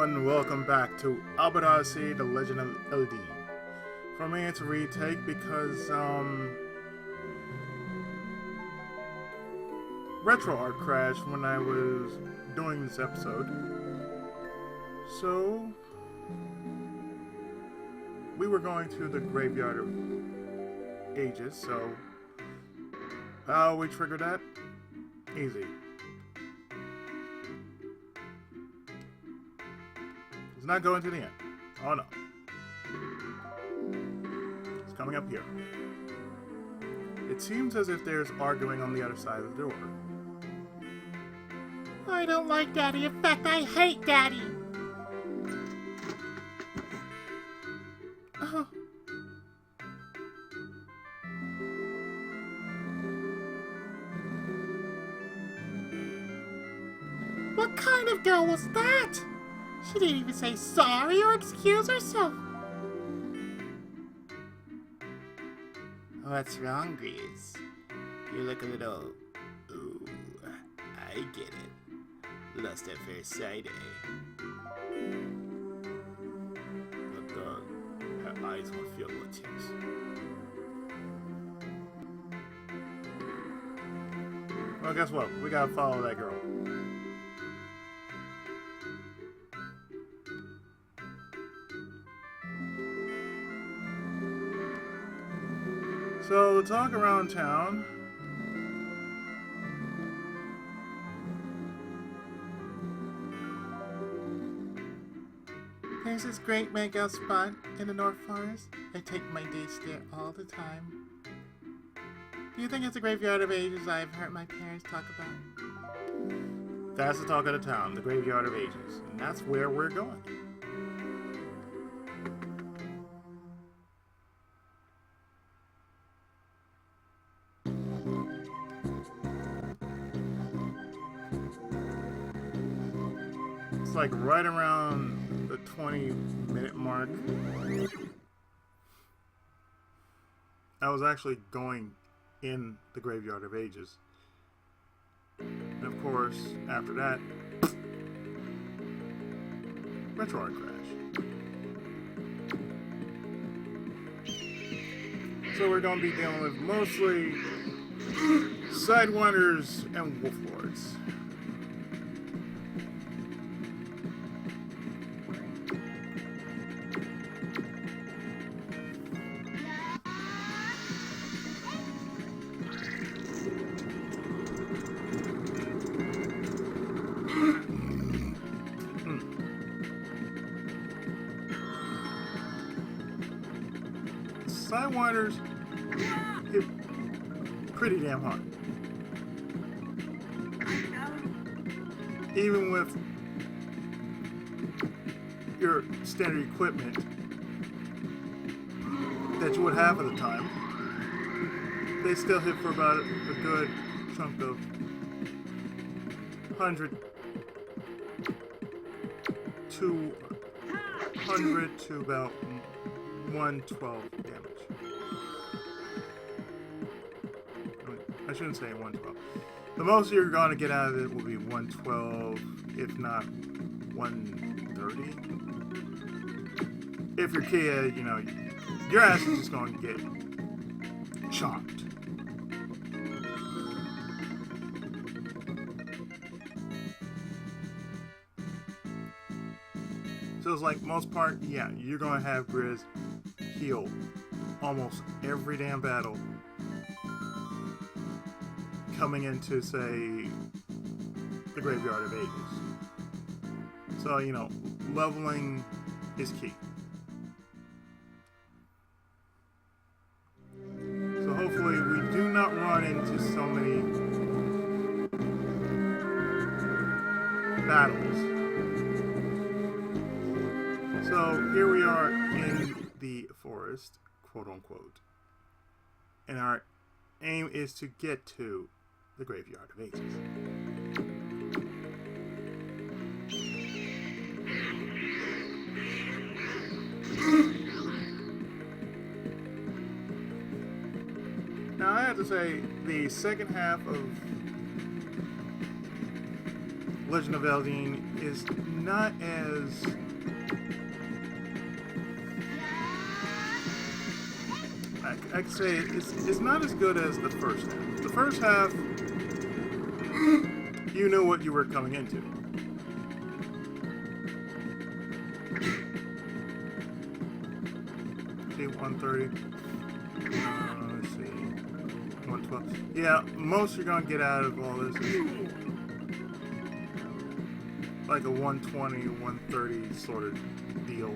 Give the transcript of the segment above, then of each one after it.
and welcome back to Odyssey, The Legend of Eldean. For me, it's a retake because, RetroArch crashed when I was doing this episode. So, we were going to the Graveyard of Ages, so how we triggered that? Easy. It's not going to the end. Oh no. It's coming up here. It seems as if there's arguing on the other side of the door. I don't like Daddy. In fact, I hate Daddy. Oh. What kind of girl was that? She didn't even say sorry or excuse herself. What's wrong, Grease? You look a little... Ooh, I get it. Lust at first sight, eh? But, her eyes will feel the ticks. Well, guess what? We gotta follow that girl. So, the talk around town. There's this great makeout spot in the North Forest. I take my dates there all the time. Do you think it's the Graveyard of Ages I've heard my parents talk about? That's the talk of the town, the Graveyard of Ages. And that's where we're going. It's like right around the 20-minute mark. I was actually going in the Graveyard of Ages. And of course, after that, RetroArch crash. So we're going to be dealing with mostly Sidewinders and Wolf Lords. Sidewinders hit pretty damn hard. Even with your standard equipment that you would have at the time, they still hit for about a good chunk of 100 to about 112 damage. I shouldn't say 112. The most you're going to get out of it will be 112, if not 130. If your kid, your ass is just going to get chomped. So it's like most part, yeah, you're going to have Grizz heal almost every damn battle coming into, say, the Graveyard of Ages. So, leveling is key. So hopefully we do not run into so many battles. So here we are in the forest, quote unquote, and our aim is to get to the Graveyard of Ages. Now I have to say, the second half of Legend of Eldean is not as I can say it's not as good as the first half. The first half, you knew what you were coming into. See, 130. Let's see, 112. Yeah, most you're gonna get out of all this is like a 120, 130 sort of deal.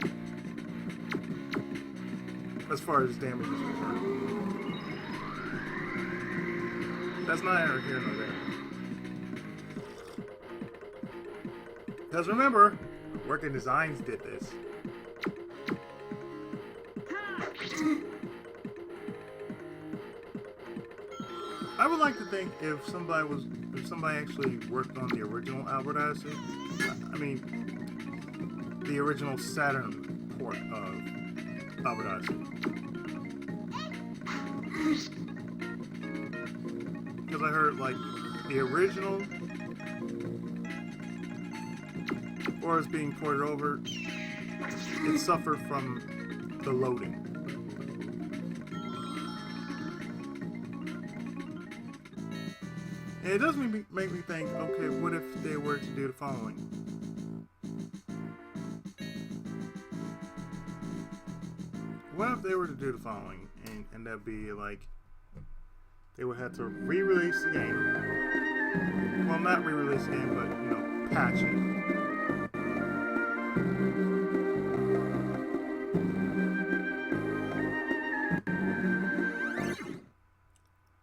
As far as damage is concerned. That's neither here nor there. Because remember, Working Designs did this. I would like to think if somebody actually worked on the original Odyssey, I mean, the original Saturn port of Odyssey. Because I heard, like, the original, or it's being ported over, it suffered from the loading. And it does make me think, okay, what if they were to do the following? What if they were to do the following, and that'd be like, they would have to re-release the game. Well, not re-release the game, but, you know, patch it.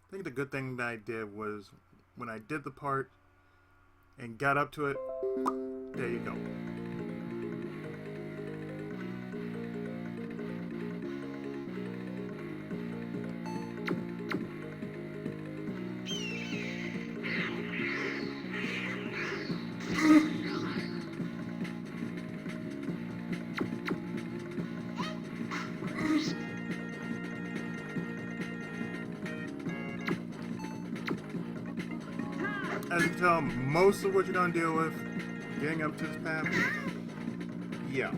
I think the good thing that I did was, when I did the part and got up to it, there you go. As you can tell, most of what you're going to deal with getting up to this path, yeah.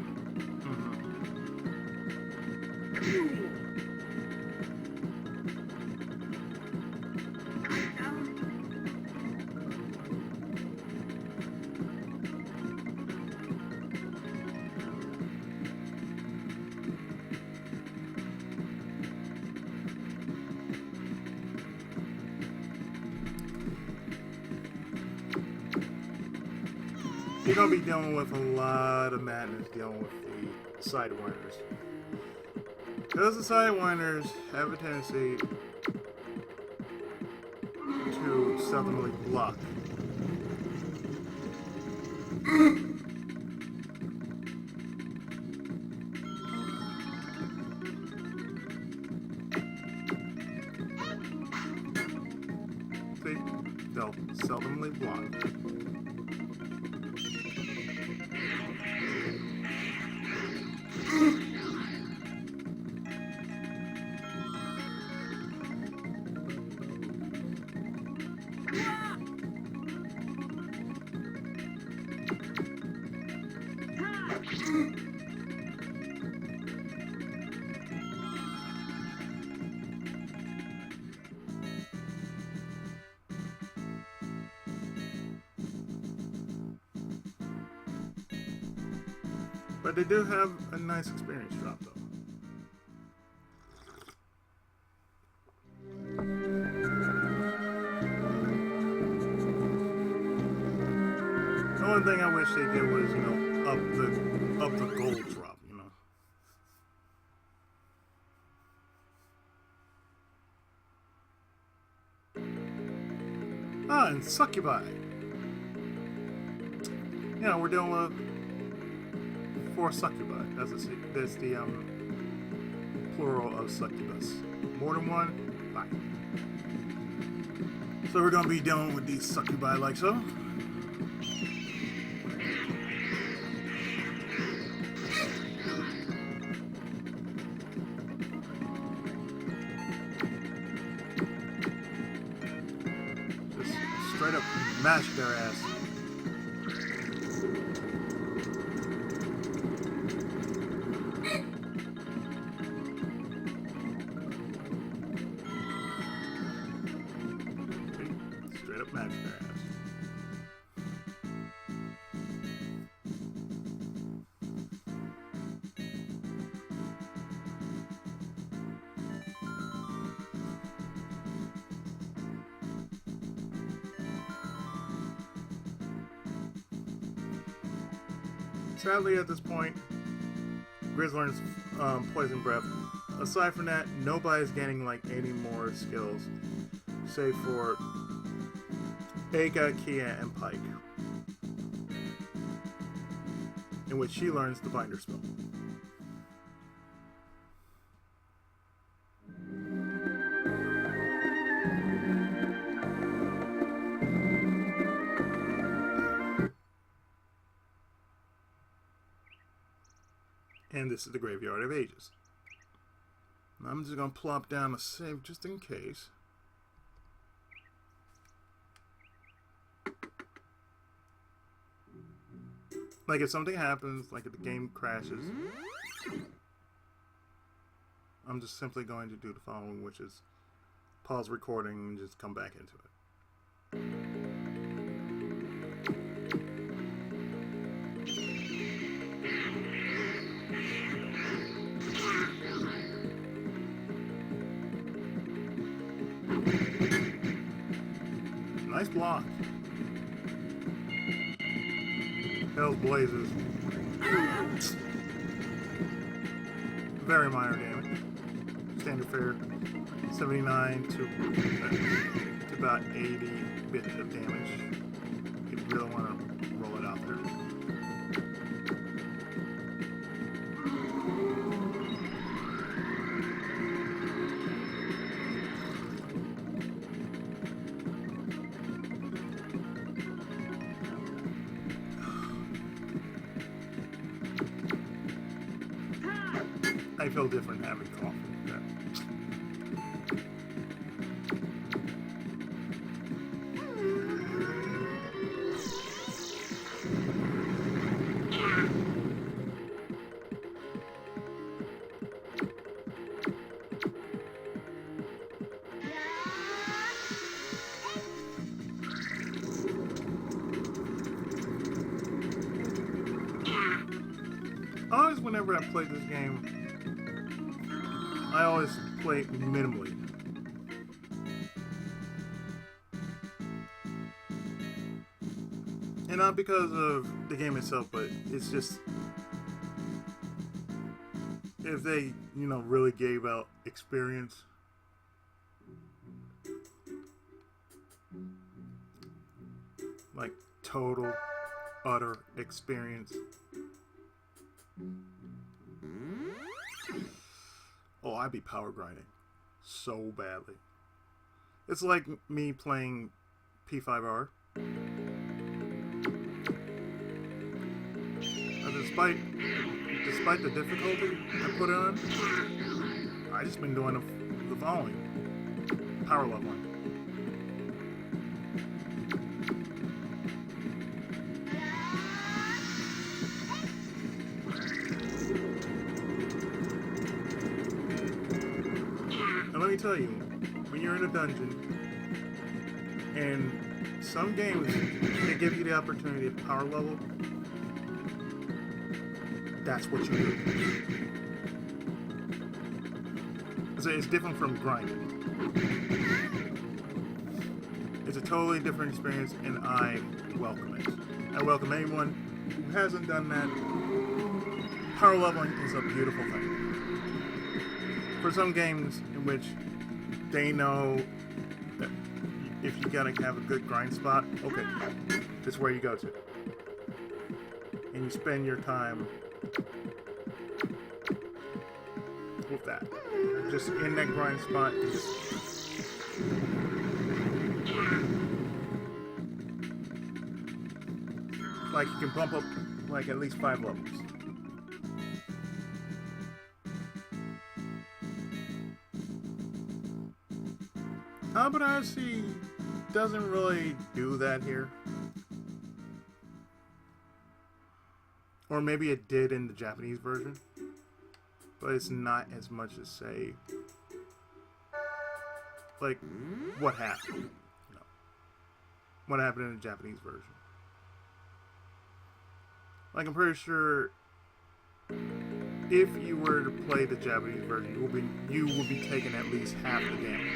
You're going to be dealing with a lot of madness dealing with the sidewinders. Because the sidewinders have a tendency to seldomly block. See? They'll seldomly block. But they do have a nice experience drop, though. The only thing I wish they did was, you know, up the gold drop, you know. Ah, and succubi. Yeah, we're dealing with 4 succubi. That's the plural of succubus. More than one? Fine. So we're gonna be dealing with these succubi like so. Just straight up mash their ass. imaginary eyes. Sadly, at this point, Grizz learns Poison Breath. Aside from that, nobody's gaining like any more skills, save for Aga, Kia, and Pike, in which she learns the Binder spell. And this is the Graveyard of Ages. I'm just going to plop down a save just in case. Like if something happens, like if the game crashes, I'm just simply going to do the following, which is pause recording and just come back into it. Nice block. Hell's blazes. Very minor damage. Standard fare 79 to about 80 bits of damage. If you really want to roll it out there. I feel different having coffee. Yeah. Always, whenever I play this game, I always play minimally. And not because of the game itself, but it's just if they, really gave out experience. Like total, utter experience. Oh, I'd be power grinding so badly. It's like me playing P5R. Despite the difficulty I put it on, I just been doing the following. Power leveling. Let me tell you, when you're in a dungeon, and some games, they give you the opportunity to power level, that's what you do. So it's different from grinding. It's a totally different experience, and I welcome it. I welcome anyone who hasn't done that. Power leveling is a beautiful thing. For some games in which they know that if you gotta have a good grind spot, okay, this is where you go to. And you spend your time with that. Just in that grind spot. Like you can bump up like at least 5 levels. But Odyssey doesn't really do that here. Or maybe it did in the Japanese version. But it's not as much as, say, like, what happened. No. what happened in the Japanese version. Like, I'm pretty sure if you were to play the Japanese version, you will be taking at least half the damage.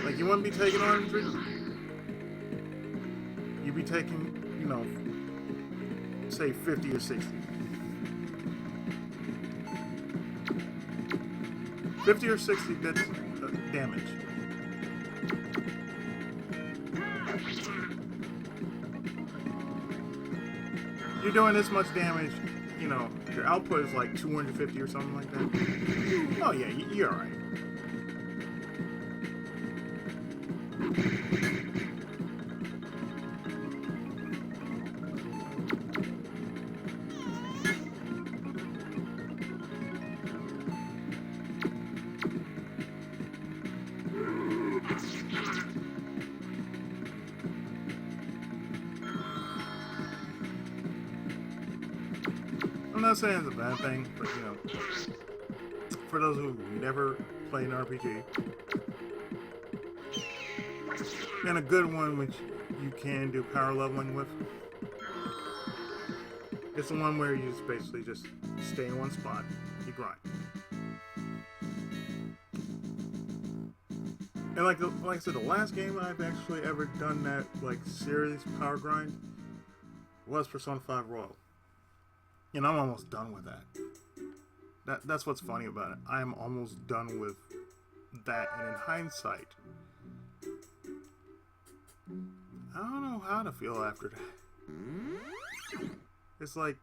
Like, you wouldn't be taking 100. You'd be taking, you know, say 50 or 60. 50 or 60 bits of damage. You're doing this much damage, you know, your output is like 250 or something like that. Oh yeah, you're alright. I'm not saying it's a bad thing, but you know, for those who never played an RPG, and a good one which you can do power leveling with, it's the one where you just basically just stay in one spot, you grind. And like I said, the last game I've actually ever done that like serious power grind was Persona 5 Royal. And I'm almost done with that. That's what's funny about it. I am almost done with that, and in hindsight, I don't know how to feel after that. It's like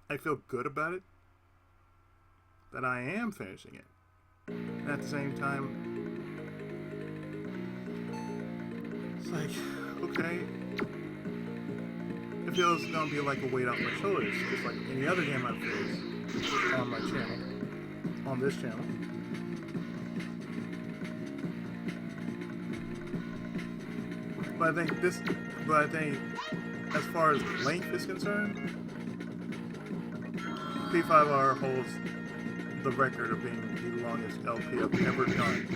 I feel good about it, that I am finishing it. And at the same time, it's like, okay, it feels gonna be like a weight off my shoulders, just like any other game I've played on my channel, on this channel. But I think as far as length is concerned, P5R holds the record of being the longest LP I've ever done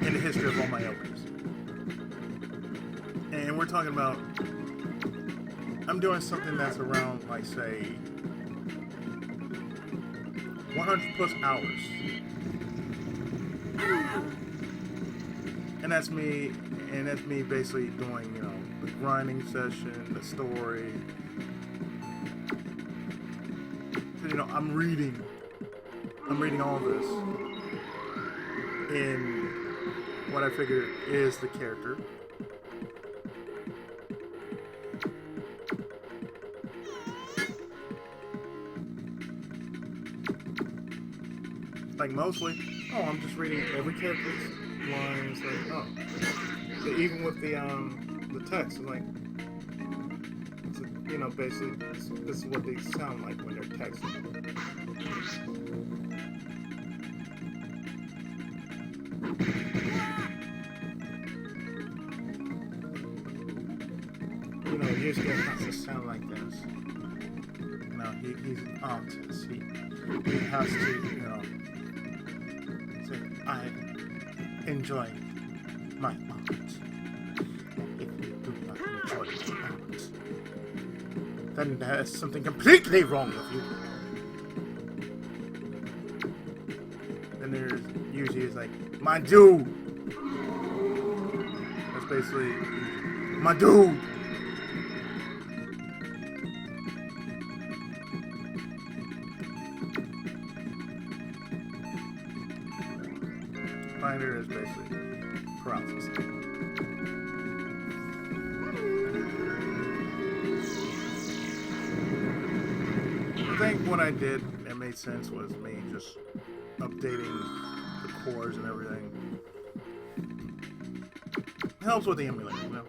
in the history of all my LPs. And we're talking about, I'm doing something that's around, like, say, 100 plus hours. And that's me basically doing, you know, the grinding session, the story. You know, I'm reading all this in what I figure is the character. Like mostly, I'm just reading every character's lines. Like, so even with the text, it's like, you know, basically, this is what they sound like when they're texting. You know, usually it has to sound like this. You know, he's an artist. He has to, you know, say, I enjoy my art. And if you do not enjoy my art, then there's something completely wrong with you. And there's usually it's like, my dude. That's basically, my dude. Binder is basically paralysis. I think what I did that made sense was me just updating the cores and everything. It helps with the emulator, you know?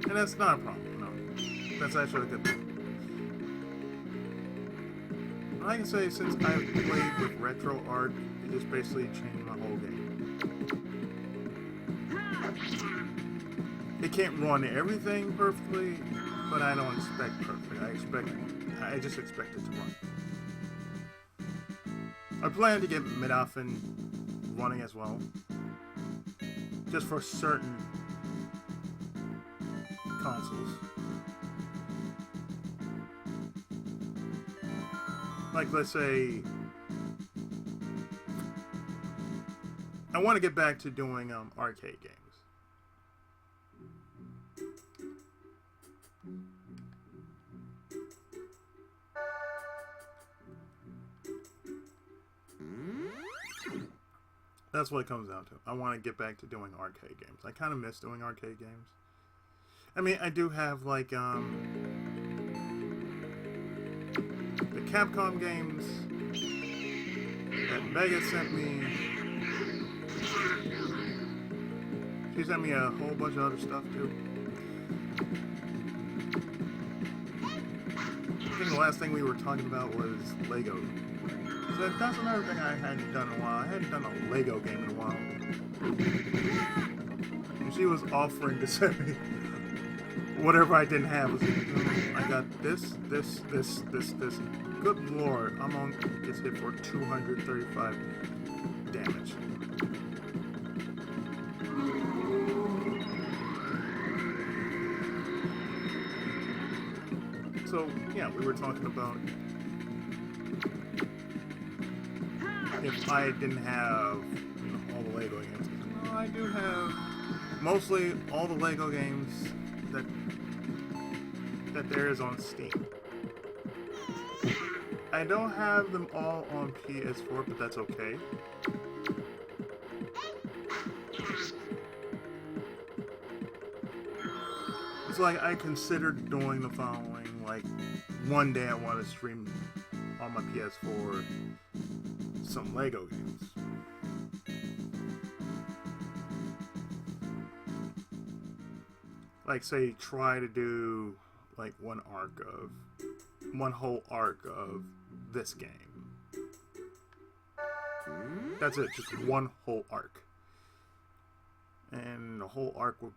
And that's not a problem, you know? That's actually a good thing. I can say since I've played with retro art, it just basically changed my whole game. It can't run everything perfectly, but I don't expect perfect. I just expect it to run. I plan to get Mid-Offen running as well. Just for certain consoles. Like, let's say... I want to get back to doing arcade games. That's what it comes down to. I want to get back to doing arcade games. I kind of miss doing arcade games. I mean, I do have, like, the Capcom games that Mega sent me. She sent me a whole bunch of other stuff, too. I think the last thing we were talking about was Lego. So that's another thing I hadn't done in a while. I hadn't done a Lego game in a while. And she was offering to send me whatever I didn't have. I got this. Good lord, I'm on gets hit for 235 damage. So yeah, we were talking about if I didn't have, you know, all the Lego games. Well, I do have mostly all the Lego games that there is on Steam. I don't have them all on PS4, but that's okay. It's like I considered doing the following, like one day I want to stream on my PS4 some Lego games. Like say try to do like one whole arc of this game. That's it, just one whole arc. And the whole arc would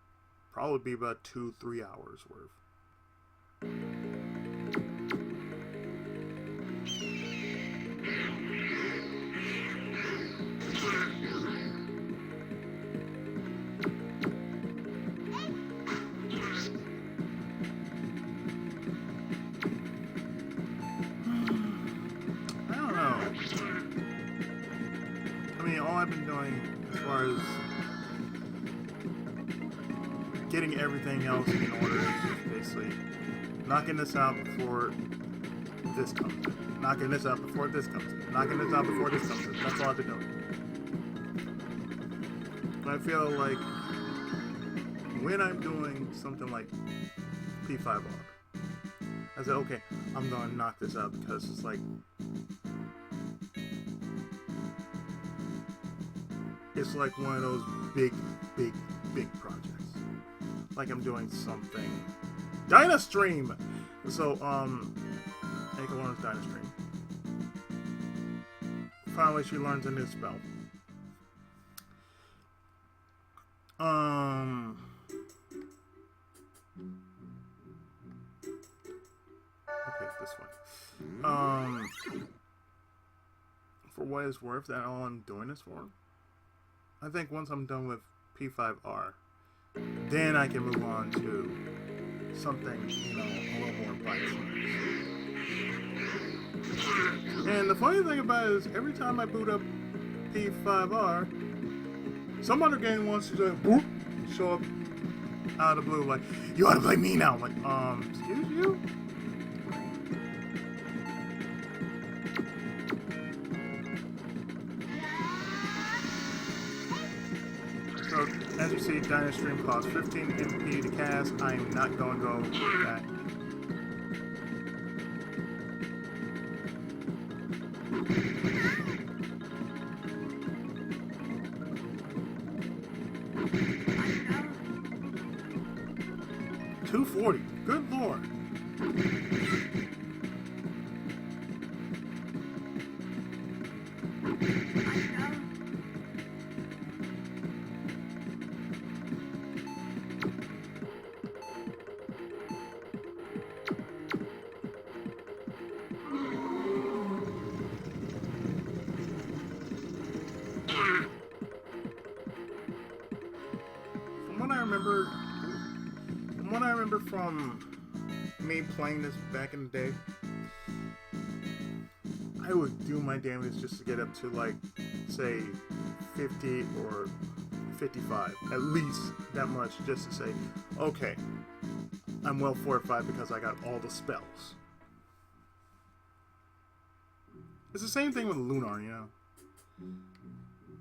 probably be about 2-3 hours worth. I've been doing as far as getting everything else in order is just basically knocking this out before this comes in. Knocking this out before this comes in. Knocking this out before this comes in. That's all I've been doing. And I feel like when I'm doing something like P5R, I said, okay, I'm gonna knock this out because it's like one of those big projects. Like I'm doing something. Dynastream! So, Aiko learns Dynastream. Finally, she learns a new spell. Okay, this one. For what it's worth, that's all I'm doing this for. I think once I'm done with P5R, then I can move on to something, you know, a little more bite-sized. And the funny thing about it is, every time I boot up P5R, some other game wants to just boop, show up out of the blue, like, you ought to play me now. I'm like, excuse you? So, as you see, Dynastream costs 15 MP to cast. I am not going to go with that. $240. Good lord. remember from me playing this back in the day, I would do my damage just to get up to, like, say, 50 or 55. At least that much, just to say, okay, I'm well fortified because I got all the spells. It's the same thing with Lunar, you know?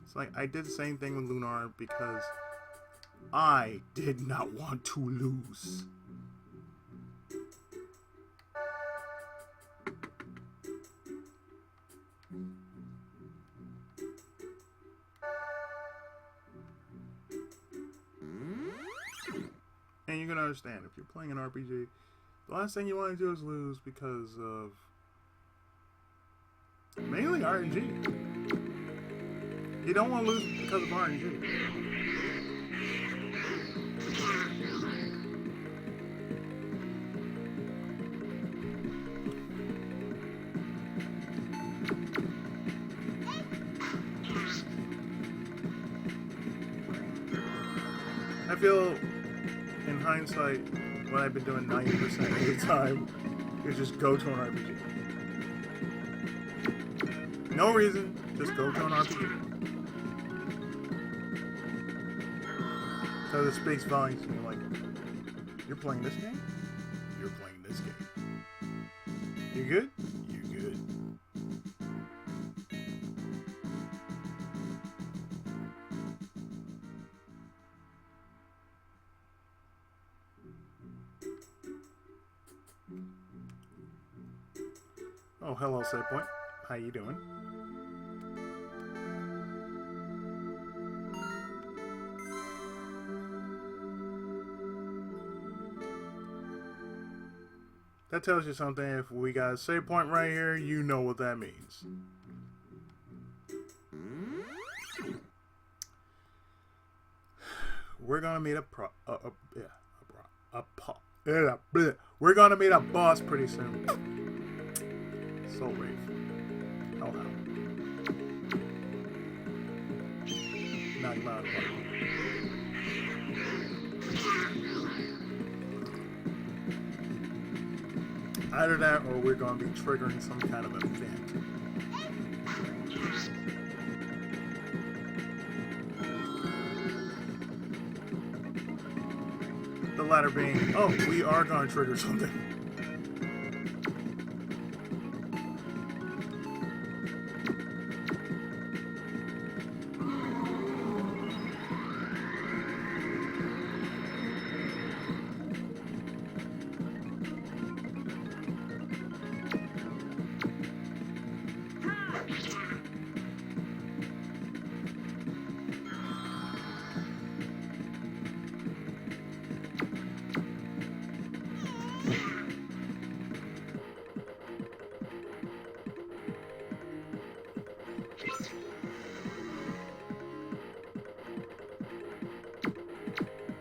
It's like, I did the same thing with Lunar because I did not want to lose. And you're gonna understand, if you're playing an RPG, the last thing you want to do is lose because of mainly RNG. You don't want to lose because of RNG. I feel, in hindsight, what I've been doing 90% of the time is just go to an RPG. No reason, just go to an RPG. Because it speaks volumes to me, like, you're playing this game? You're playing this game. You good? You good. Oh, hello, Save Point. How you doing? That tells you something. If we got a save point right here, you know what that means. We're gonna meet we're gonna meet a boss pretty soon. Soul Wave. Oh no. Not loud. Either that or we're going to be triggering some kind of event. The latter being, oh, we are going to trigger something.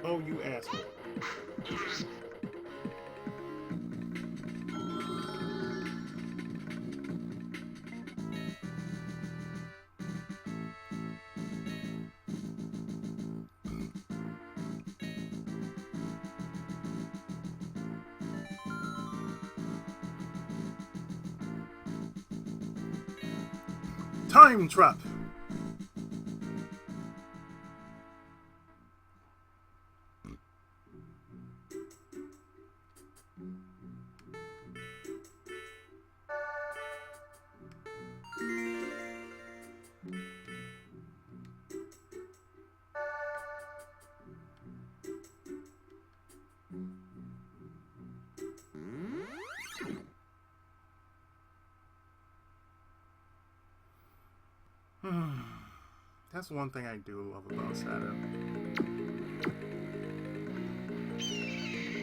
Oh, you asshole. Time trap. That's one thing I do love about Saturn.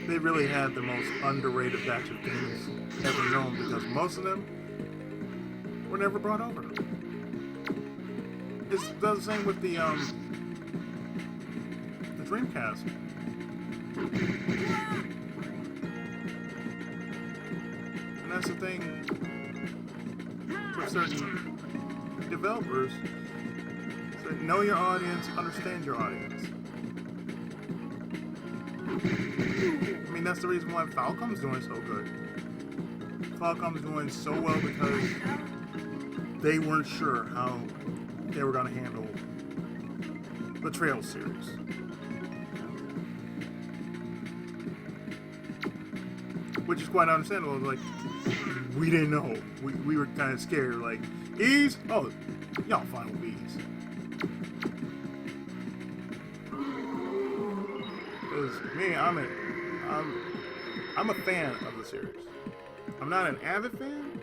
They really had the most underrated batch of games ever known because most of them were never brought over. It does the same with the Dreamcast. And that's the thing with certain developers. So know your audience, understand your audience. I mean, that's the reason why Falcom's doing so good. Falcom's doing so well because they weren't sure how they were going to handle the Trails series. Which is quite understandable. Like, we didn't know. We were kind of scared. Like, bees? Oh, y'all fine with bees. Because me, I'm a fan of the series. I'm not an avid fan,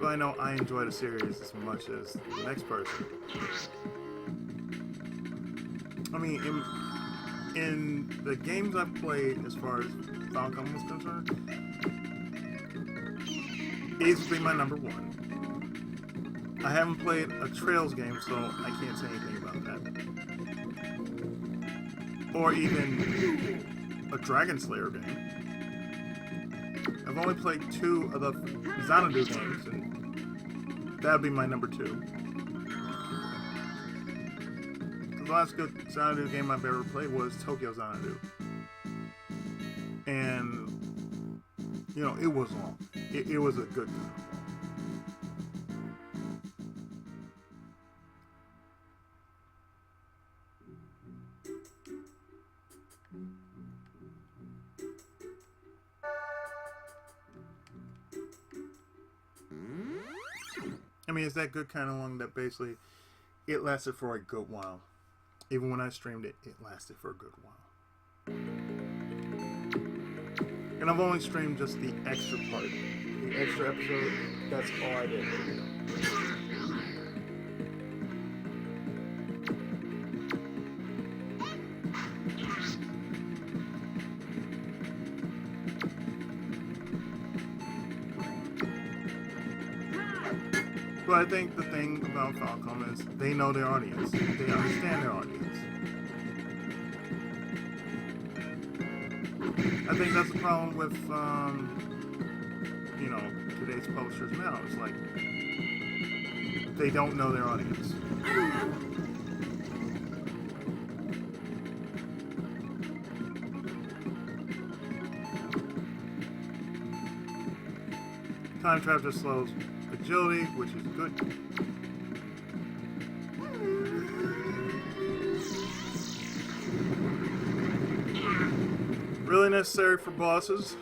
but I know I enjoy the series as much as the next person. I mean, in the games I've played, as far as Falcom was concerned, easily my number one. I haven't played a Trails game, so I can't say anything about that. Or even a Dragon Slayer game. I've only played 2 of the Xanadu games, and that would be my number 2. The last good Xanadu game I've ever played was Tokyo Xanadu. And, you know, it was long. It was a good time. I mean, it's that good kind of long that basically it lasted for a good while. Even when I streamed it, it lasted for a good while. And I've only streamed just the extra part. The extra episode, that's all I did. But I think the thing about Falcom is they know their audience. They understand their audience. I think that's the problem with, you know, today's publishers now. It's like, they don't know their audience. Time Trap just slows agility, which is good. Really necessary for bosses.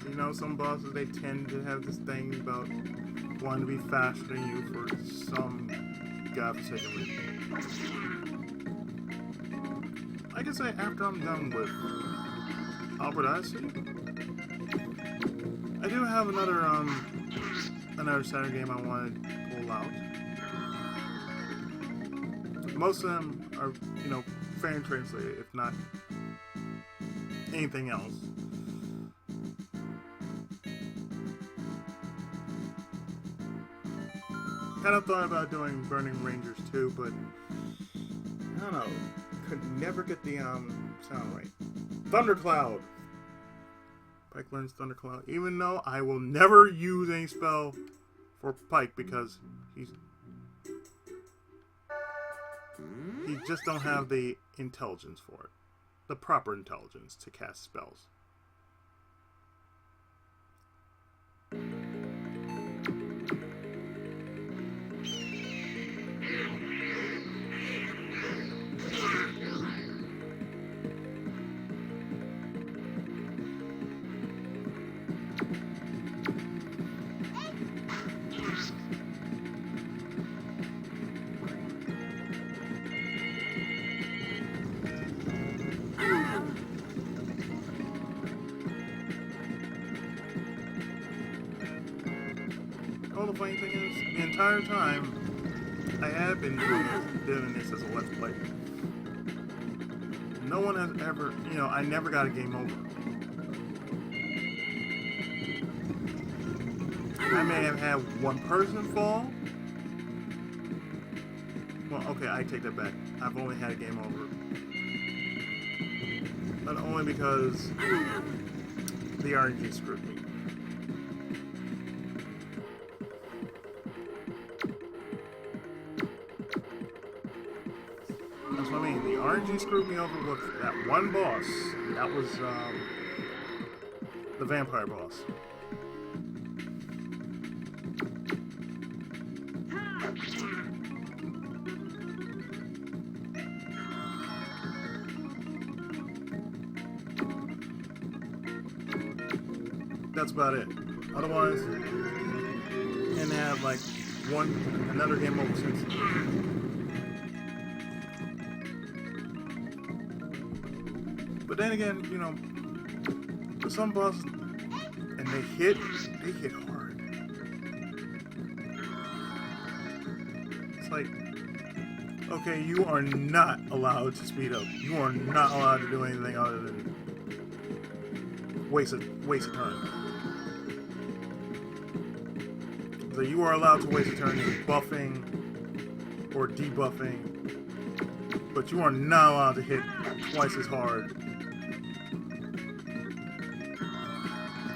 You know, some bosses, they tend to have this thing about wanting to be faster than you for some godforsaken reason. I can say after I'm done with Odyssey, I do have another Saturn game I want to pull out. Most of them are, you know, fan translated, if not anything else. Kind of thought about doing Burning Rangers too, but I don't know. Could never get the sound right. Thundercloud. Pike learns Thundercloud, even though I will never use any spell for Pike because he just don't have the intelligence for it, the proper intelligence to cast spells. Well, the funny thing is, the entire time, I have been doing this as a Let's Play. No one has ever, you know, I never got a game over. I may have had one person fall. Well, okay, I take that back. I've only had a game over. But only because the RNG screwed me. That's what I mean. The RNG screwed me over with that one boss. That was the vampire boss. That's about it. Otherwise, and have like another game over since. But then again, you know, for some bosses, and they hit hard. It's like, okay, you are not allowed to speed up. You are not allowed to do anything other than waste a turn. So you are allowed to waste a turn in buffing or debuffing, but you are not allowed to hit twice as hard.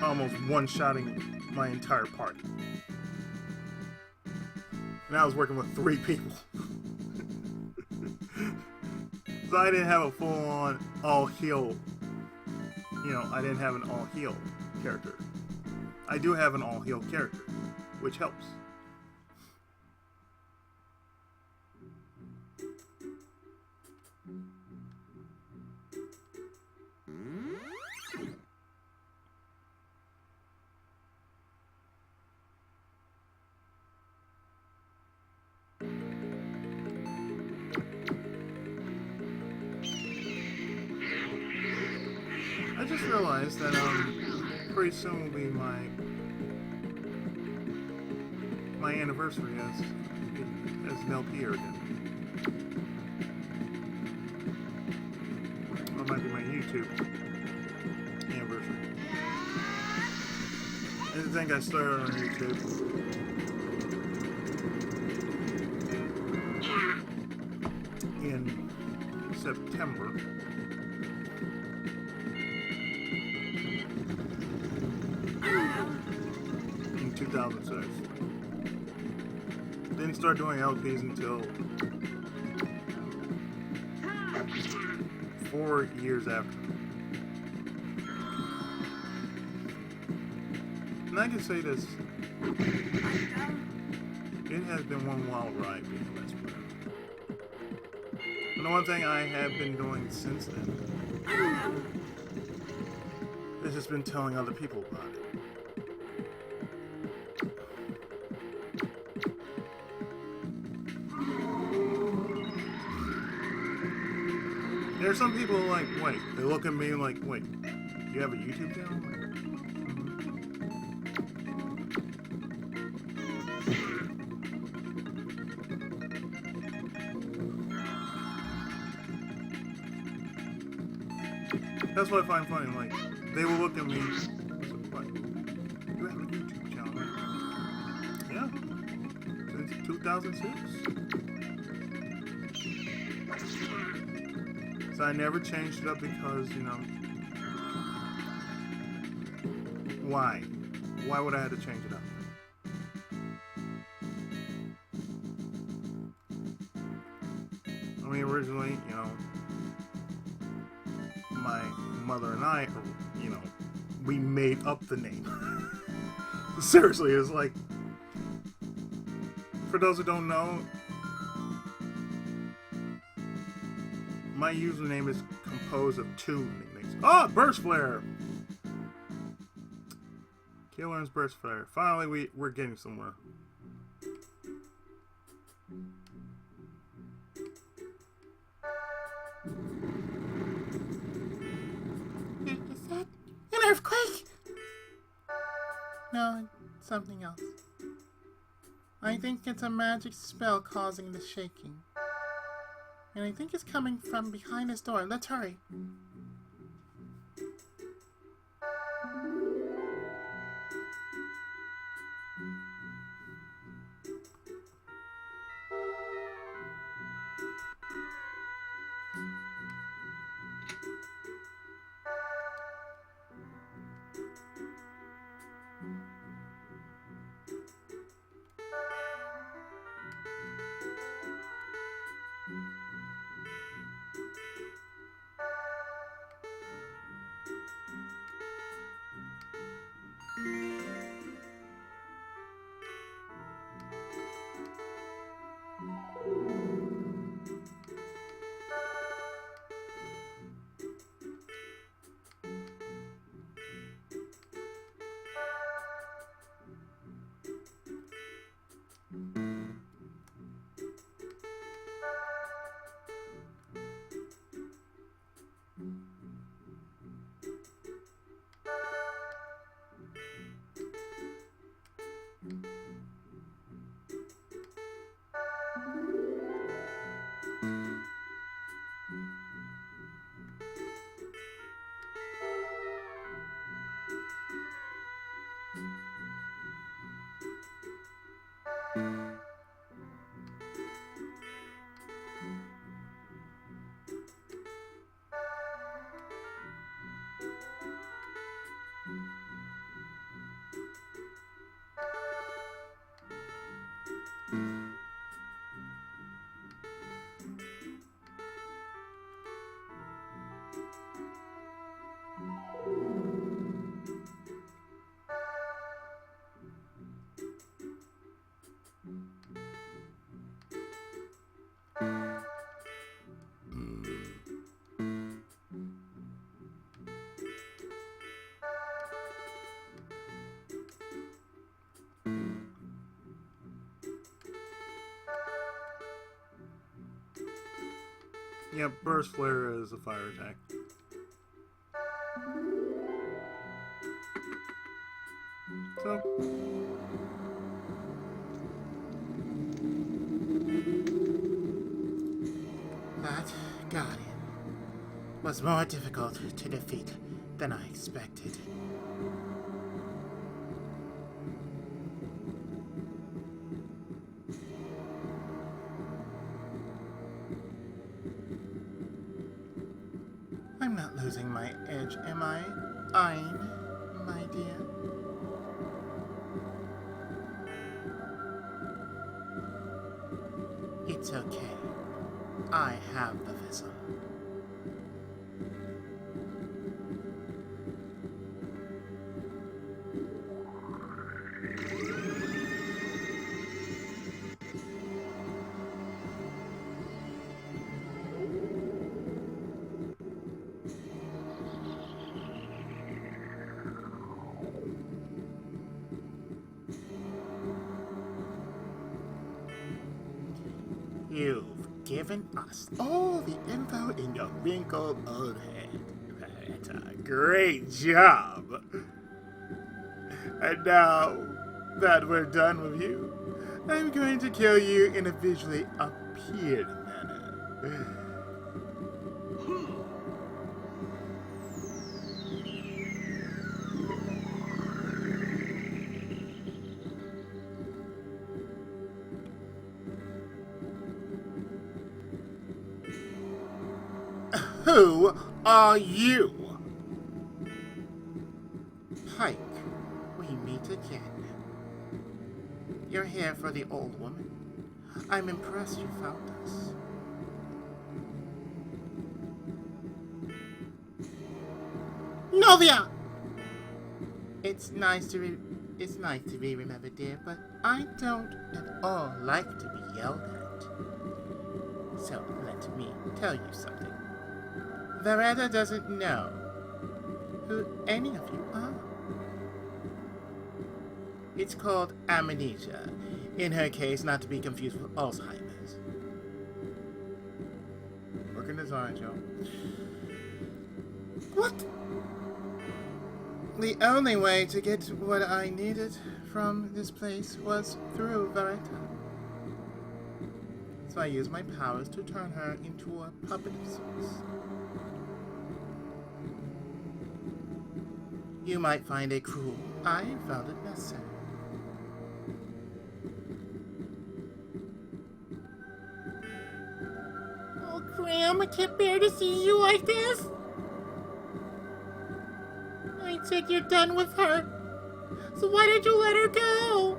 Almost one-shotting my entire party. And I was working with 3 people. So I didn't have a full-on all-heal. You know, I didn't have an all-heal character. I do have an all-heal character, which helps. I just realized that pretty soon will be my anniversary as an LPer again. Or it might be my YouTube anniversary. I think I started on YouTube in September. In 2006. Didn't start doing LPs until 4 years after. And I can say this, it has been one wild ride being a Let's Player. And the one thing I have been doing since then has just been telling other people about it. There's some people like, wait, they look at me like, wait, you have a YouTube channel? Like, that's what I find funny, like, they will look at me, what, you have a YouTube channel, right? Yeah, since 2006. So I never changed it up because, you know, why? Why would I have to change it up? I mean, originally, you know, my mother and I, you know, we made up the name. Seriously, it's like, for those who don't know, my username is composed of 2 nicknames. Ah, Burst Flare! Killer's Burst Flare. Finally, we're getting somewhere. Is that an earthquake? No, it's something else. I think it's a magic spell causing the shaking. And I think it's coming from behind this door. Let's hurry. Yeah, burst flare is a fire attack. So, That Guardian was more difficult to defeat than I expected. I'm not losing my edge, am I? Ein, my dear. It's okay. I have the vessel. You've given us all the info in your wrinkled old head. That's a great job. And now that we're done with you, I'm going to kill you in a visually appealing manner. Who are you? Pike, we meet again. You're here for the old woman. I'm impressed you found us. Novia! It's nice to be remembered, dear, but I don't at all like to be yelled at. So let me tell you something. Veretta doesn't know who any of you are. It's called amnesia. In her case, not to be confused with Alzheimer's. Working design, Joe. What? The only way to get what I needed from this place was through Veretta. So I used my powers to turn her into a puppet of sorts. You might find it cruel. I found it necessary. Oh, Graham, I can't bear to see you like this. I said you're done with her. So why did you let her go?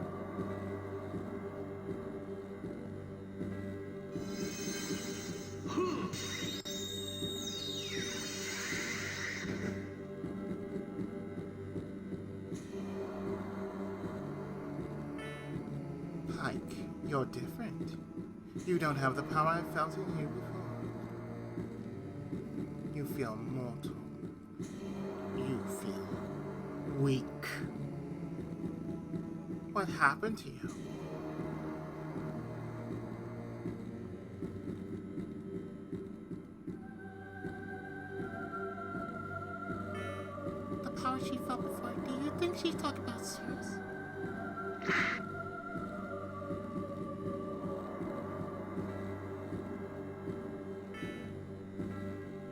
Pike, you're different. You don't have the power I felt in you before. You feel mortal. You feel weak. What happened to you? The power she felt before, do you think she's talking about serious?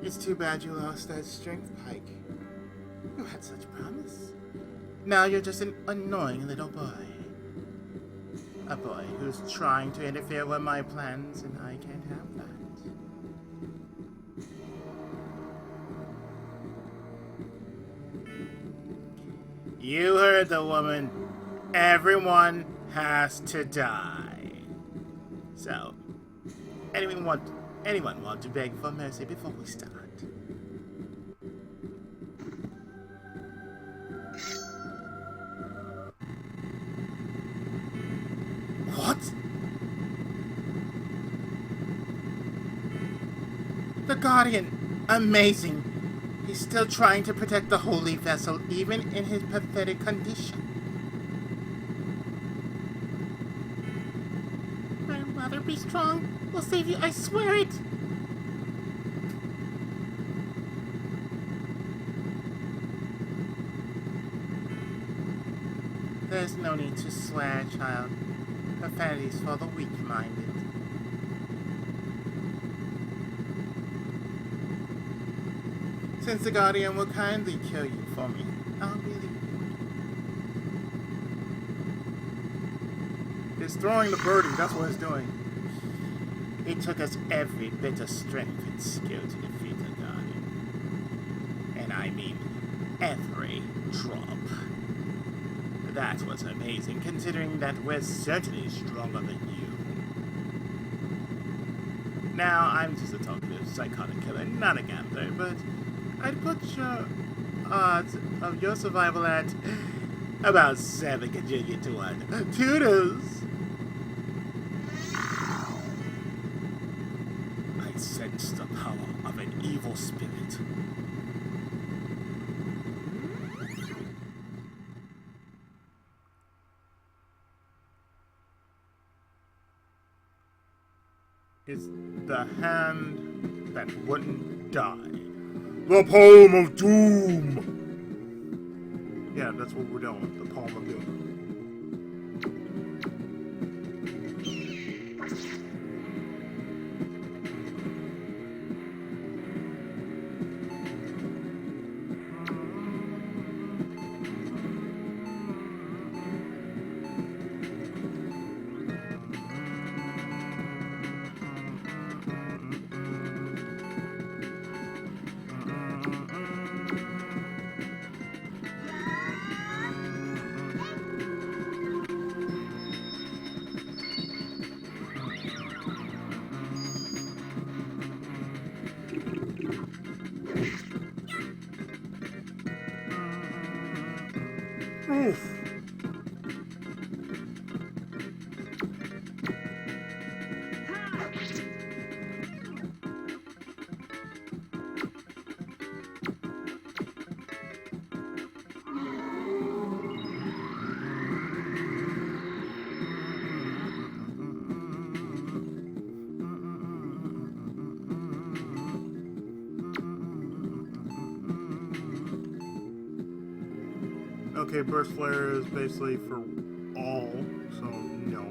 It's too bad you lost that strength, Pike. You had such promise. Now you're just an annoying little boy. A boy who's trying to interfere with my plans, and I can't have that. You heard the woman. Everyone has to die. So, anyone want to beg for mercy before we start? What? The Guardian! Amazing! He's still trying to protect the holy vessel, even in his pathetic condition. My mother, be strong. We'll save you, I swear it! There's no need to swear, child. Profanity's for the weak-minded. Since the Guardian will kindly kill you for me, I'll believe you. It's throwing the birdie, that's what it's doing. It took us every bit of strength and skill to defeat the Guardian. And I mean every drop. That was amazing, considering that we're certainly stronger than you. Now, I'm just a talkative, psychotic killer, not a gambler, but I'd put your odds of your survival at about 7 gajillion to 1. Toodles! I sense the power of an evil spirit. It's the hand that wouldn't die. The Poem of Doom! Yeah, that's what we're doing. The Poem of Doom. Oof. Okay, burst flare is basically for all, so no.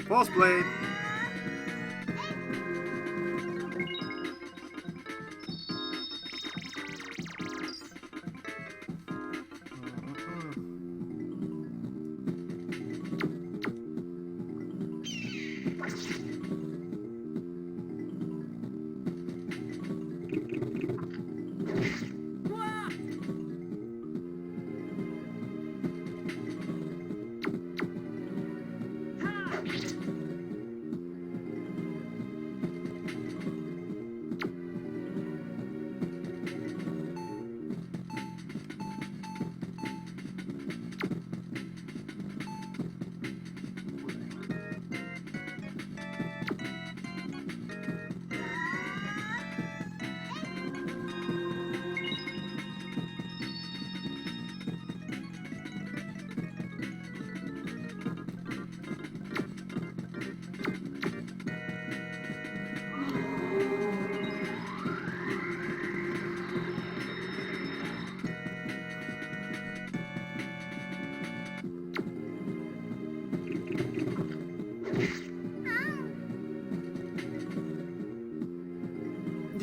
False blade.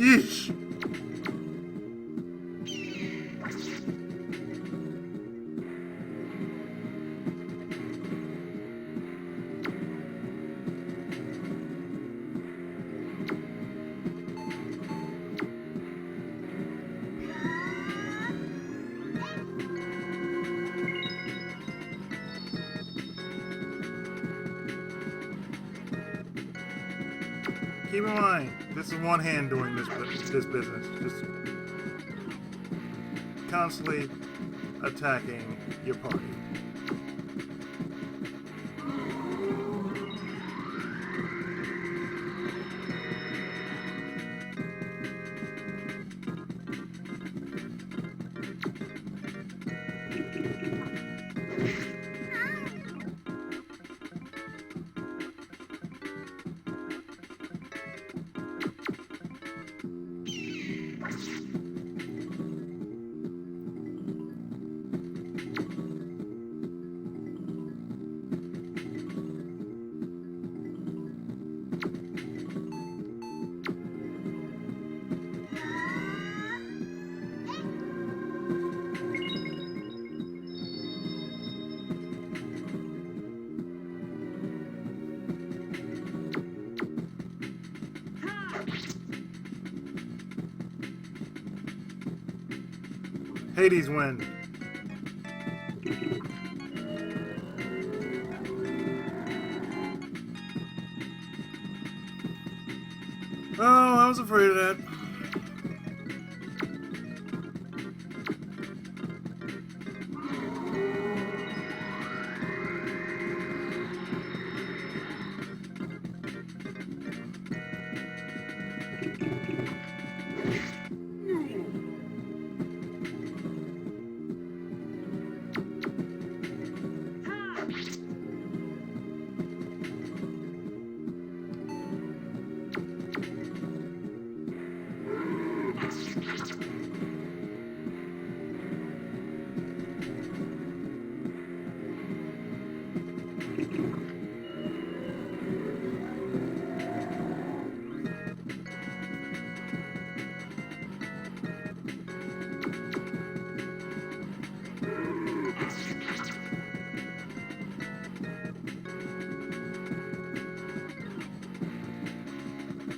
Yeesh. Keep in mind, this is one hand doing this business. Just constantly attacking your party. Hades win. Oh, I was afraid of that.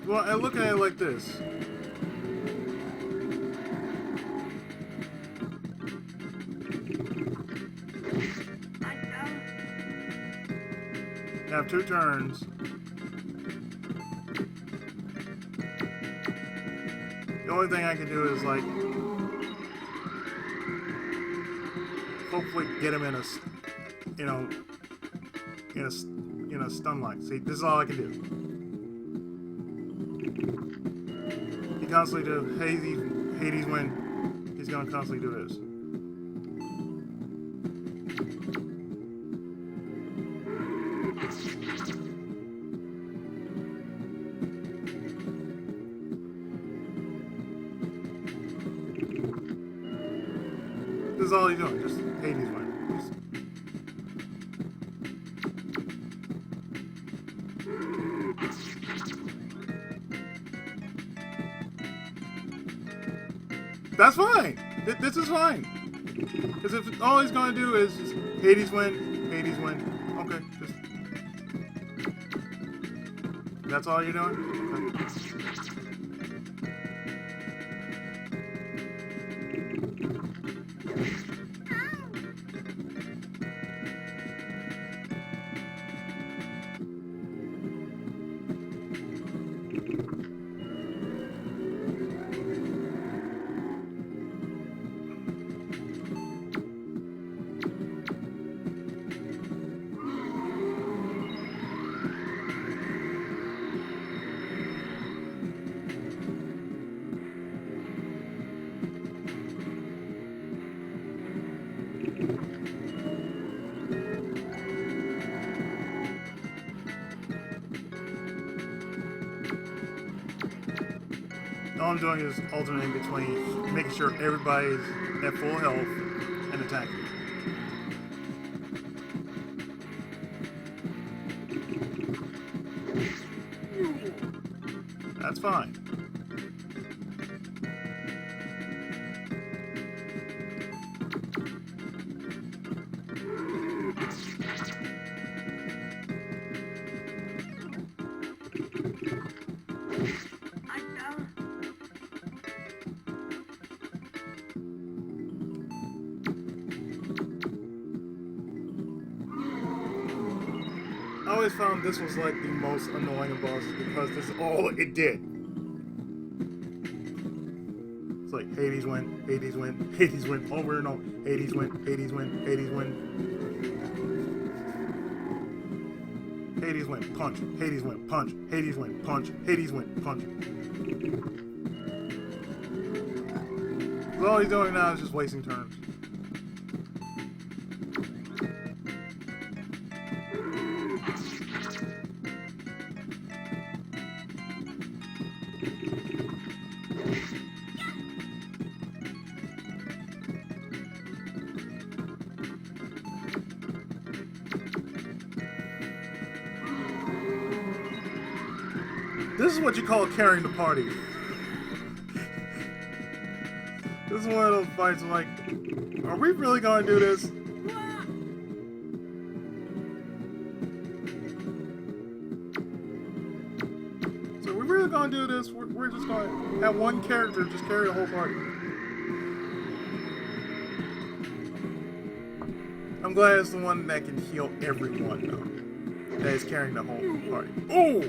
Well, I look at it like this. You have 2 turns. The only thing I can do is like, hopefully get him in a, in a stun lock. See, this is all I can do. He constantly do Hades win. He's gonna constantly do this. This is all he's doing, just Hades win. That's fine. This is fine. Because if all he's going to do is just Hades win, okay, just... That's all you're doing? Okay. All I'm doing is alternating between making sure everybody's at full health and attacking. That's fine. always found this was like the most annoying of bosses because this is all it did. It's like Hades win, Hades win, Hades win, over and over. Hades win, Hades win, Hades win. Hades win, punch, Hades win, punch, Hades win, punch, Hades win, punch. So all he's doing now is just wasting turns. This is what you call carrying the party. This is one of those fights I'm like, are we really gonna do this? So we're really gonna do this? We're just gonna have one character just carry the whole party. I'm glad it's the one that can heal everyone though. That is carrying the whole party. Oh!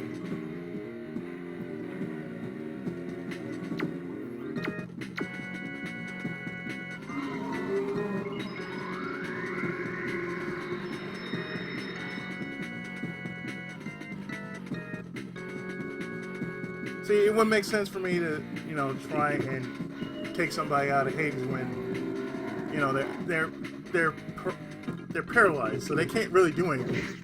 See, it wouldn't make sense for me to, you know, try and take somebody out of Hades when, you know, they're paralyzed, so they can't really do anything.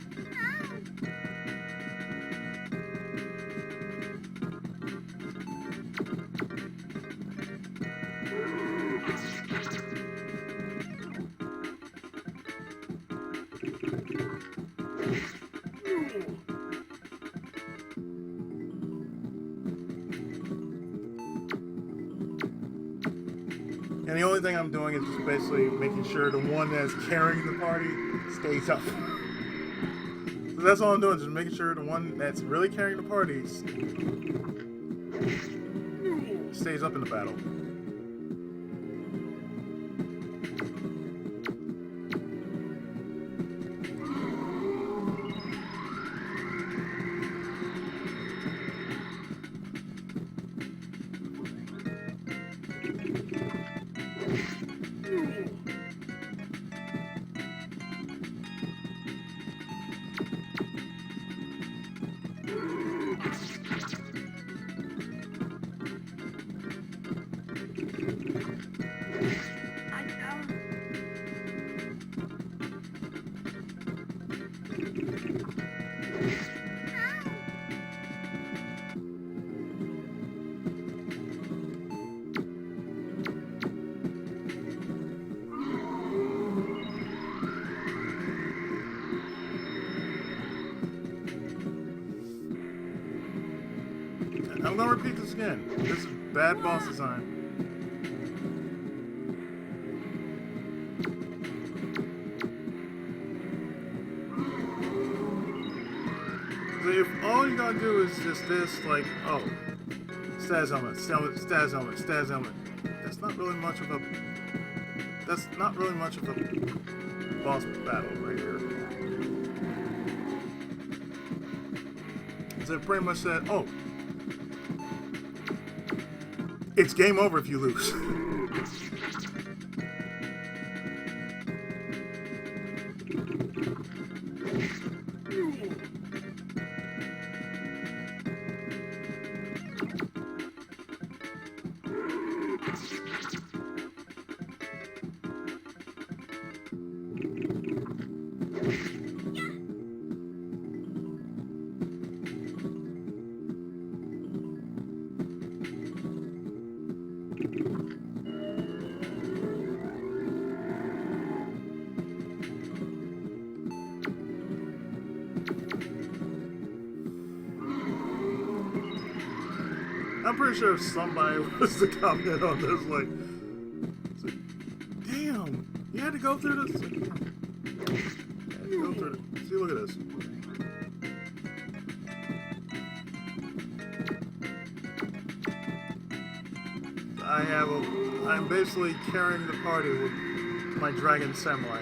And the only thing I'm doing is just basically making sure the one that's carrying the party stays up. So that's all I'm doing, just making sure the one that's really carrying the party stays up in the battle. I'm gonna repeat this again. This is bad boss design. So if all you gotta do is just this, like, oh, status helmet, status helmet, status helmet. That's not really much of a boss battle right here. So it pretty much said, oh, it's game over if you lose. I'm pretty sure if somebody was to comment on this, like, damn, you had to go through this? Like, go through it. See, look at this. I'm basically carrying the party with my dragon samurai.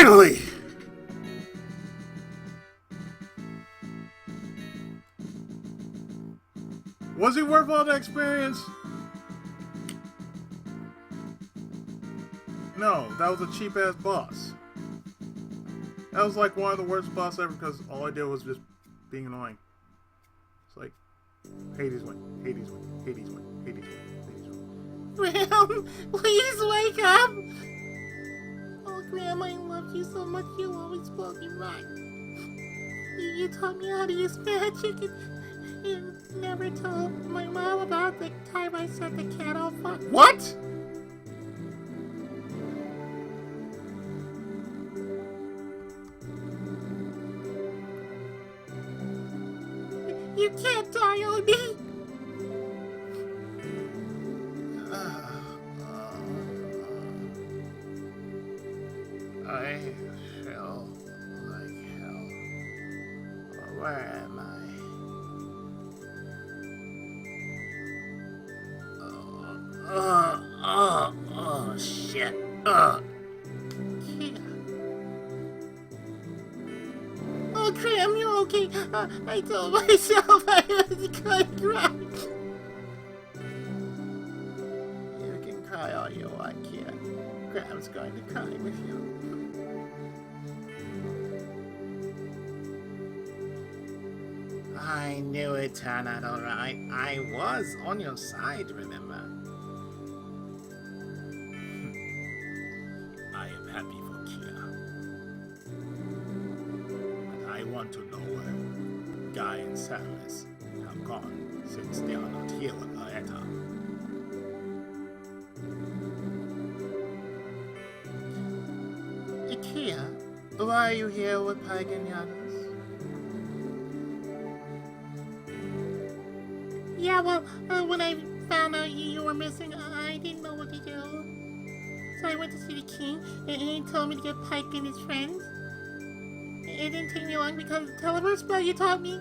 Finally! Was he worth all the experience? No, that was a cheap ass boss. That was like one of the worst boss ever because all I did was just being annoying. It's like Hades win, Hades win, Hades win, Hades win, Hades win. Graham, please wake up! Oh, Graham, I love you so much. You always spoke me right. You taught me how to use magic and you never told my mom about the time I set the cat on fire. What? You can't die on me! I feel like hell. Where am I? Oh, shit. Oh, Graham, you're okay. I told myself I was going to cry. You can cry all you want, kid. Graham's going to cry with you. I knew it'd turn out alright. I was on your side, remember? I am happy for Kia. But I want to know where Guy and Samus have gone since they are not here with Aeta. Kia, why are you here with Pike and the others? Yeah, well, when I found out you were missing, I didn't know what to do. So I went to see the king, and he told me to get Pike and his friends. It didn't take me long because of the televerse spell you taught me.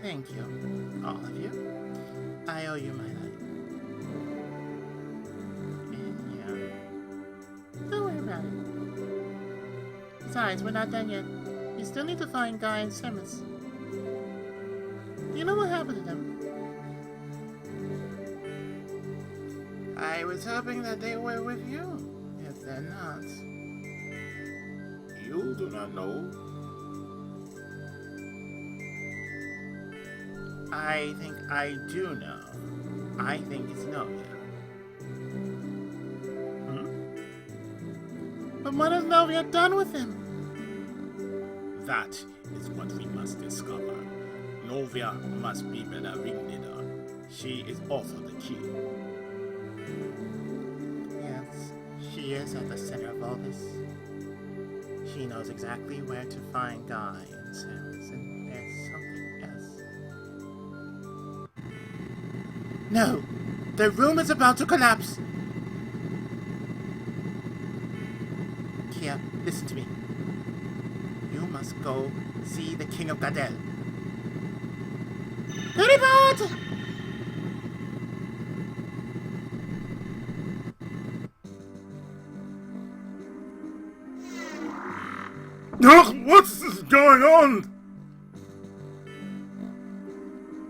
Thank you, all of you. I owe you my life. And yeah. Don't worry about it. Besides, we're not done yet. We still need to find Guy and Samus. You know what happened to them? I was hoping that they were with you. If they're not, you do not know. I think I do know. I think it's Novia. But what has Novia done with him? That is what we must discover. Novia must be the ringleader. She is also the key. Yes, she is at the center of all this. She knows exactly where to find Guy and Samus, and there's something else. No! The room is about to collapse! Kia, listen to me. You must go see the King of Gadel. Goodbye! What's going on?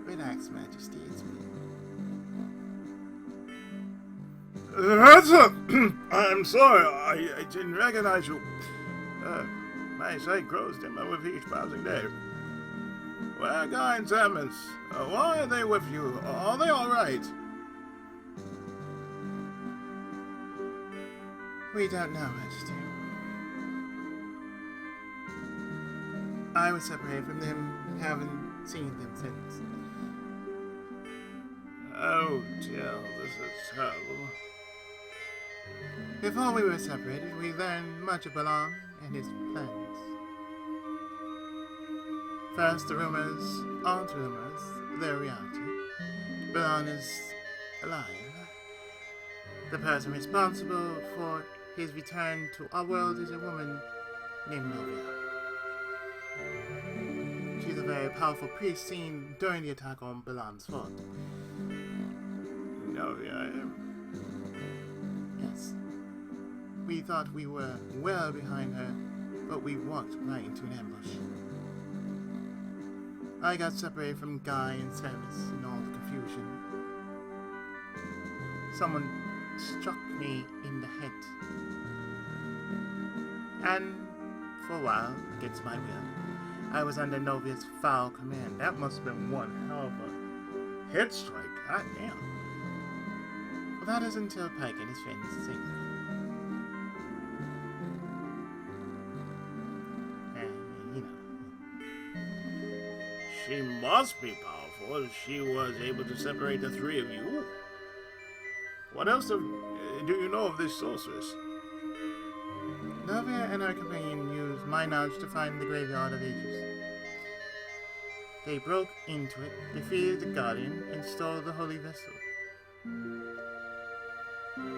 Relax, Majesty, it's me. I'm sorry, I didn't recognize you. My sight grows dimmer with each passing day. Where are Guy and Samus? Why are they with you? Are they alright? We don't know, Majesty. I was separated from them, haven't seen them since. Oh dear, this is terrible. Before we were separated, we learned much of Balan and his plans. First, the rumors aren't rumors, they're reality. Balan is alive. The person responsible for his return to our world is a woman named Novia. She's a very powerful priest seen during the attack on Balan's fort. No, yeah. Yes. We thought we were well behind her, but we walked right into an ambush. I got separated from Guy and Samus in all the confusion. Someone struck me in the head. And for a while, against my will, I was under Novia's foul command. That must have been one hell of a head strike. God damn. Well, that is until Pike and his friends saved me. And, you know. She must be powerful if she was able to separate the three of you. What else do you know of this sorceress? Novia and her companion used my knowledge to find the Graveyard of Ages. They broke into it, defeated the Guardian, and stole the Holy Vessel.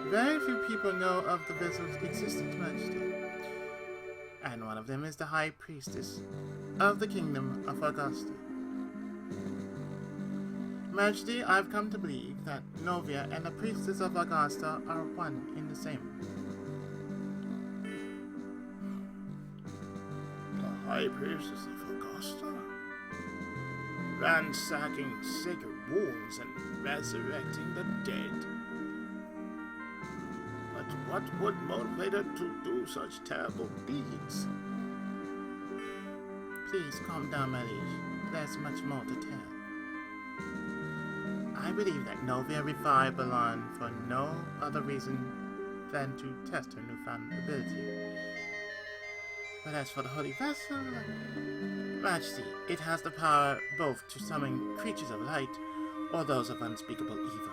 Very few people know of the vessel's existence, Majesty. And one of them is the High Priestess of the Kingdom of Augusta. Majesty, I've come to believe that Novia and the Priestess of Augusta are one in the same. The High Priestess of Augusta? Ransacking sacred wounds and resurrecting the dead. But what would motivate her to do such terrible deeds? Please calm down, my liege. There's much more to tell. I believe that Novia revived Balan for no other reason than to test her newfound ability. But as for the Holy Vessel, Majesty, it has the power both to summon creatures of light or those of unspeakable evil.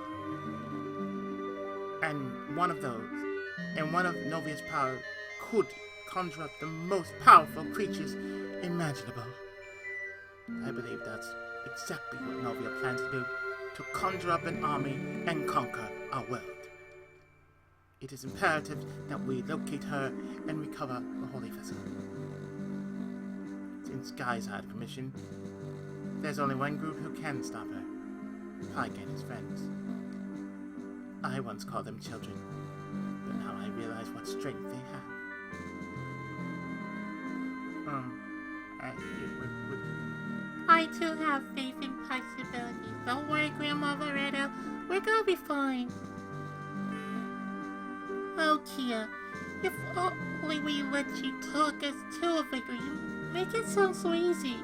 And one of Novia's power could conjure up the most powerful creatures imaginable. I believe that's exactly what Novia plans to do, to conjure up an army and conquer our world. It is imperative that we locate her and recover the Holy Vessel. Since Guy's out of commission, there's only one group who can stop her. Pike and his friends. I once called them children, but now I realize what strength they have. I too have faith in Pike's abilities. Don't worry, Grandma Loretto. We're gonna be fine. Oh, Kia, if only we let you talk us to a victory. You make it sound so easy.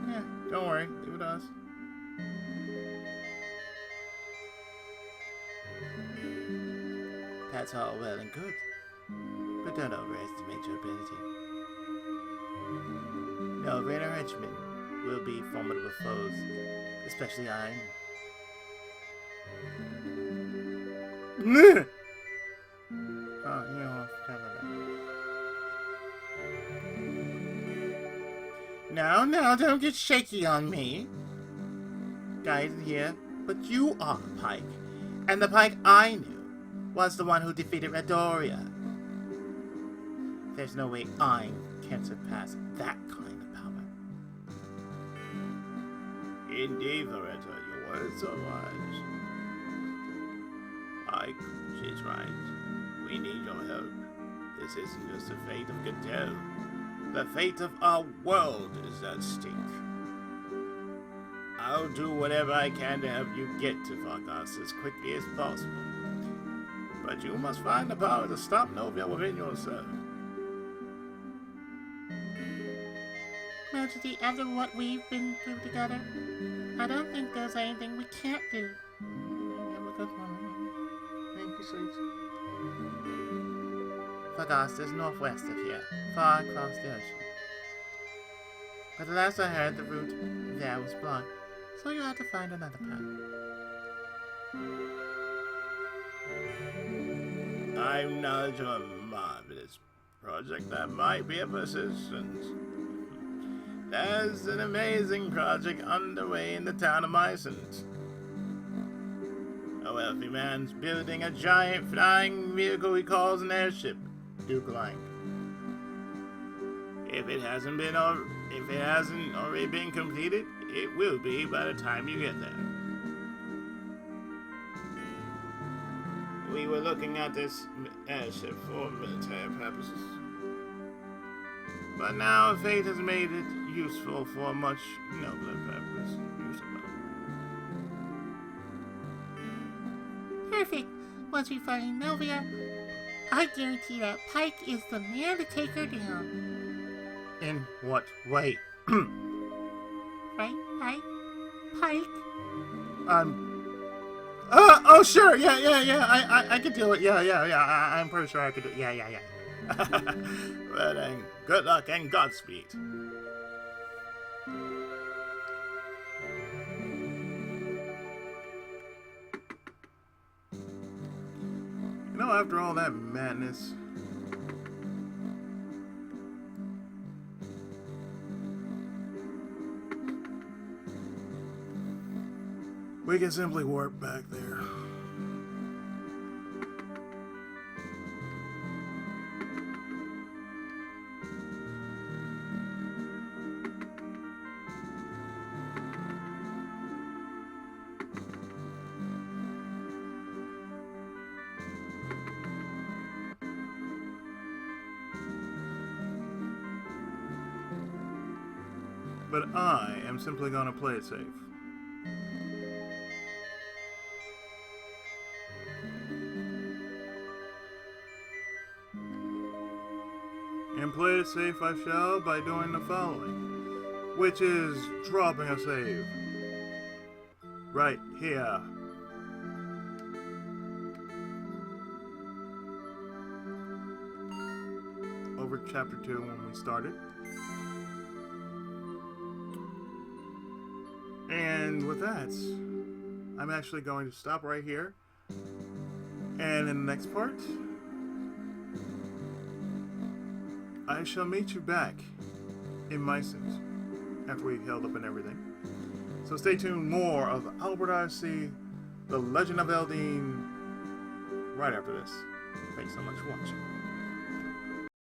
Yeah, don't worry. Leave it to us. That's all well and good, but don't overestimate your ability. Nova and her henchmen will be formidable foes, especially I. Oh, you know, I forgot about that. Now, don't get shaky on me. Guy isn't here, but you are Pike. And the Pike I knew was the one who defeated Redoria. There's no way I can surpass that kind of power. Indeed, Loretta, your words are wise. Pike, she's right. We need your help. This isn't just the fate of Gatel. The fate of our world is at stake. I'll do whatever I can to help you get to Vargas as quickly as possible. But you must find the power to stop Novia within yourself. Majesty, after what we've been through together, I don't think there's anything we can't do. Have a good one. Thank you, sweet. Vargas is northwest of here, far across the ocean. But the last I heard, the route there was blocked, so you'll have to find another path. I'm knowledge of a marvelous project that might be of assistance. There's an amazing project underway in the town of Mycent. A wealthy man's building a giant flying vehicle he calls an airship, Duke-like. If it hasn't already been completed, it will be by the time you get there. we were looking at this airship for military purposes. But now fate has made it useful for a much nobler purpose. Usable. Perfect. Once we find Novia, I guarantee that Pike is the man to take her down. In what way? Right? Pike? Oh, sure. Yeah. I could do it. Yeah. I'm pretty sure I could do it. Yeah. Well then, good luck and Godspeed. You know, after all that madness, we can simply warp back there. But I am simply gonna play it safe. And play it safe I shall by doing the following, which is dropping a save. Right here. Over chapter 2 when we started. And with that, I'm actually going to stop right here. And in the next part, I shall meet you back in Mycent after we've held up and everything. So stay tuned, more of Odyssey, The Legend of Eldean, right after this. Thanks so much for watching.